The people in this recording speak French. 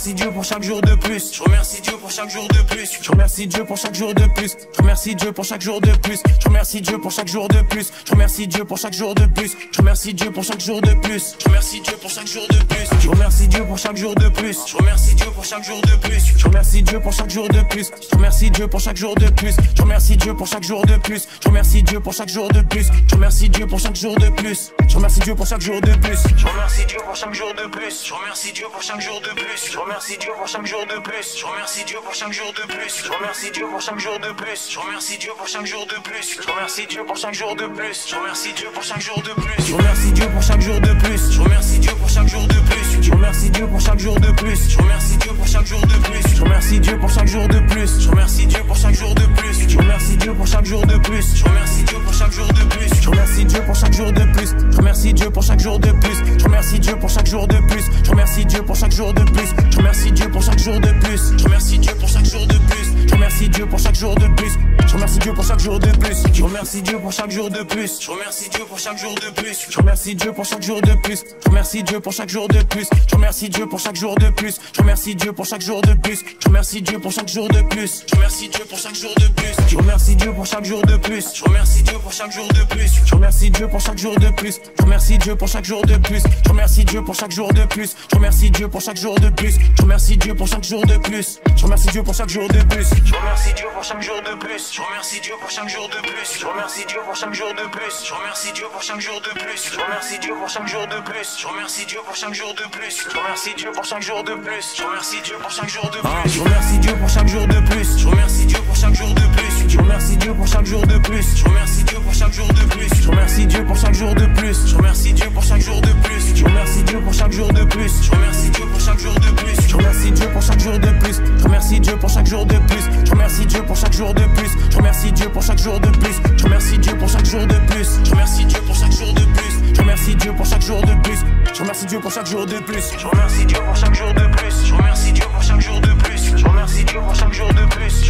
remercie Dieu pour chaque jour de plus. Je remercie Dieu pour chaque jour de plus. Je remercie Dieu pour chaque jour de plus. Je remercie Dieu pour chaque jour de plus. Je remercie Dieu pour chaque jour de plus. Je remercie Dieu pour chaque jour de plus. Je remercie Dieu pour chaque jour de plus. Je remercie Dieu pour chaque jour de plus. Je remercie Dieu pour chaque jour de plus. Je remercie Dieu pour chaque jour de plus. Je remercie Dieu pour chaque jour de plus. Je remercie Dieu pour chaque jour de plus. Je remercie Dieu pour chaque jour de plus. Je remercie Dieu pour chaque jour de plus. Je remercie Dieu pour chaque jour de plus. Je remercie Dieu pour chaque jour de plus. Je remercie Dieu pour chaque jour de plus. Je remercie Dieu pour chaque jour de plus. Je remercie Dieu pour chaque jour de plus. Je remercie Dieu pour chaque jour de plus. Je remercie Dieu pour chaque jour de plus. Je remercie Dieu pour chaque jour de plus. Je remercie Dieu pour chaque jour de plus. Je remercie Dieu pour chaque jour de plus. Je remercie Dieu pour chaque jour de plus. Je remercie Dieu pour chaque jour de plus. Je remercie Dieu pour chaque jour de plus. Je remercie Dieu pour chaque jour de plus. Je remercie Dieu pour chaque jour de plus. Je remercie Dieu pour chaque jour de plus. Je remercie Dieu pour chaque jour de plus. Je remercie Dieu pour chaque jour de plus. Je remercie Dieu pour chaque jour de plus. Je remercie Dieu pour chaque jour de plus. Je remercie Dieu pour chaque jour de plus. Je remercie Dieu pour chaque jour de plus. Je remercie Dieu pour chaque jour de plus. Je remercie Dieu pour chaque jour de plus. Je remercie Dieu pour chaque jour de plus. Je remercie Dieu pour chaque jour de plus. Je remercie Dieu pour chaque jour de plus. Je remercie Dieu pour chaque jour de plus. Je remercie Dieu pour chaque jour de plus. Je remercie Dieu pour chaque jour de plus. Je remercie Dieu pour chaque jour de plus. Je remercie Dieu pour chaque jour de plus. Je remercie Dieu pour chaque jour de plus. Je remercie Dieu pour chaque jour de plus. Je remercie Dieu pour chaque jour de plus. Je remercie Dieu pour chaque jour de plus. Je remercie Dieu pour chaque jour de plus. Je remercie Dieu pour chaque jour de plus. Je remercie Dieu pour chaque jour de plus. Je remercie Dieu pour chaque jour de plus. Je remercie Dieu pour chaque jour de plus. Je remercie Dieu pour chaque jour de plus. Je remercie Dieu pour chaque jour de plus. Je remercie Dieu pour chaque jour de plus. Je remercie Dieu pour chaque jour de plus. Je remercie Dieu pour chaque jour de plus. Je remercie Dieu pour chaque jour de plus. Je remercie Dieu pour chaque jour de plus. Je remercie Dieu pour chaque jour de plus. Je remercie Dieu pour chaque jour de plus. Je remercie Dieu pour chaque jour de plus. Je remercie Dieu pour chaque jour de plus. Je remercie Dieu pour chaque jour de plus. Je remercie Dieu pour chaque jour de plus. Je remercie Dieu pour chaque jour de plus. Je remercie Dieu pour chaque jour de plus. Je remercie Dieu pour chaque jour de plus. Je remercie Dieu pour chaque jour de plus. Je remercie Dieu pour chaque jour de plus. Je remercie Dieu pour chaque jour de plus. Je remercie Dieu pour chaque jour de plus. Je remercie Dieu pour chaque jour de plus. Je remercie Dieu pour chaque jour de plus. Je remercie Dieu pour chaque jour de plus. Je remercie Dieu pour chaque jour de plus. Je remercie Dieu pour chaque jour de plus. Je remercie Dieu pour chaque jour de plus. Je remercie Dieu pour chaque jour de plus. Je remercie Dieu pour chaque jour de plus.